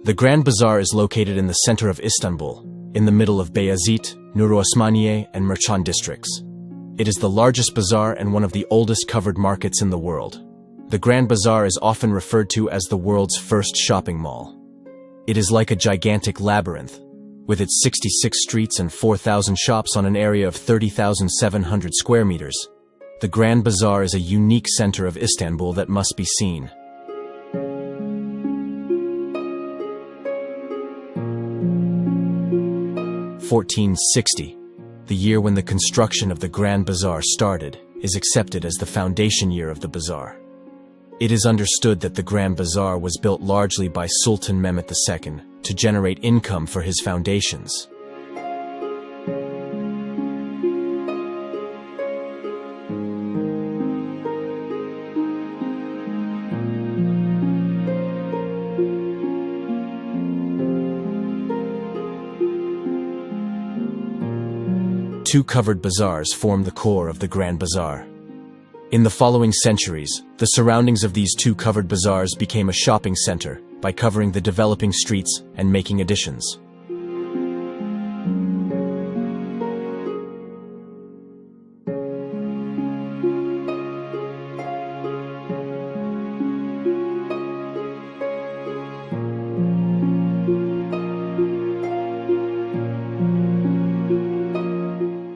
The Gran Bazar is located in the center of Istanbul, in the middle of Beyazıt, Nuri Osmaniye, and Mercan districts. It is the largest bazaar and one of the oldest covered markets in the world. The Gran Bazar is often referred to as the world's first shopping mall. It is like a gigantic labyrinth, with its 66 streets and 4,000 shops on an area of 30,700 square meters. The Gran Bazar is a unique center of Istanbul that must be seen. (1460), the year when the construction of the Gran Bazar started, is accepted as the foundation year of the bazaar. It is understood that the Gran Bazar was built largely by Sultan Mehmet II to generate income for his foundations. Two covered bazaars form the core of the Gran Bazar. In the following centuries, the surroundings of these two covered bazaars became a shopping center by covering the developing streets and making additions.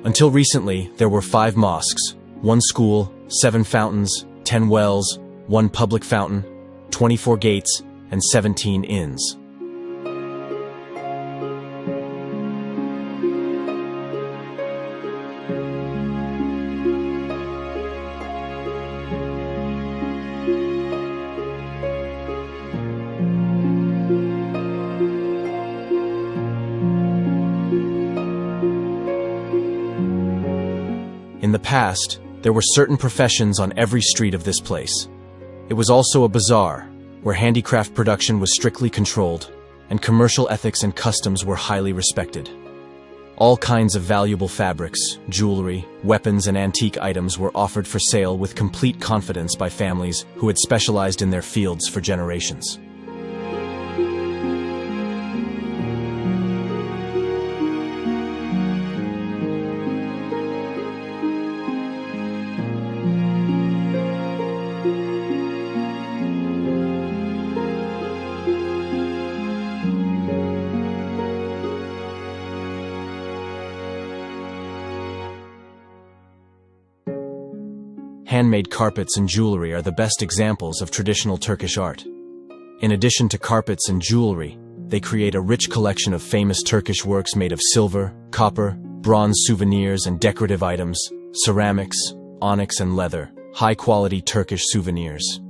Until recently, there were 5 mosques, 1 school, 7 fountains, 10 wells, 1 public fountain, 24 gates, and 17 inns. In the past, there were certain professions on every street of this place. It was also a bazaar, where handicraft production was strictly controlled, and commercial ethics and customs were highly respected. All kinds of valuable fabrics, jewelry, weapons, and antique items were offered for sale with complete confidence by families who had specialized in their fields for generations. Handmade carpets and jewelry are the best examples of traditional Turkish art. In addition to carpets and jewelry, they create a rich collection of famous Turkish works made of silver, copper, bronze souvenirs and decorative items, ceramics, onyx and leather, high-quality Turkish souvenirs.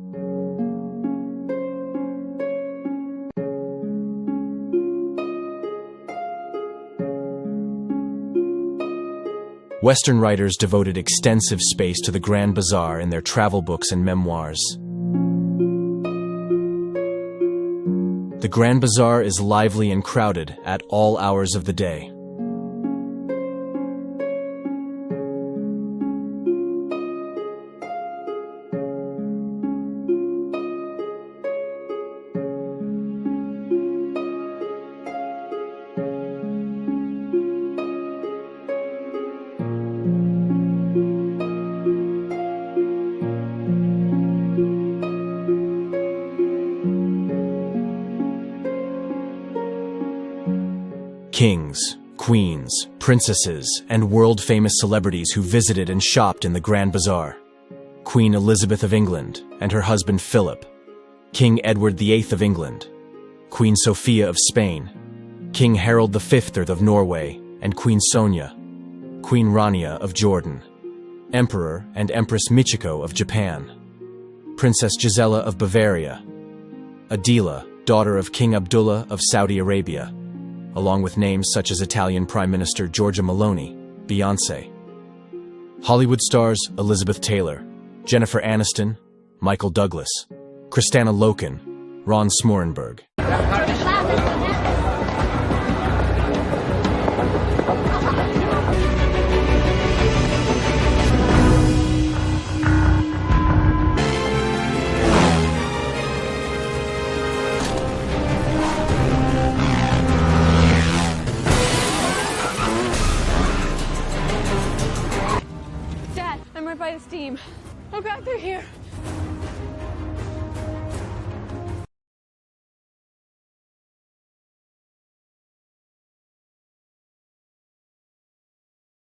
Western writers devoted extensive space to the Gran Bazar in their travel books and memoirs. The Gran Bazar is lively and crowded at all hours of the day. Kings, queens, princesses, and world-famous celebrities who visited and shopped in the Gran Bazar. Queen Elizabeth of England and her husband Philip, King Edward VIII of England, Queen Sophia of Spain, King Harold V of Norway, and Queen Sonia, Queen Rania of Jordan, Emperor and Empress Michiko of Japan, Princess Gisela of Bavaria, Adila, daughter of King Abdullah of Saudi Arabia, along with names such as Italian Prime Minister Giorgia Meloni, Beyoncé. Hollywood stars Elizabeth Taylor, Jennifer Aniston, Michael Douglas, Kristanna Loken, Ron Smorenberg. I'm right by the steam. Oh God, they're here.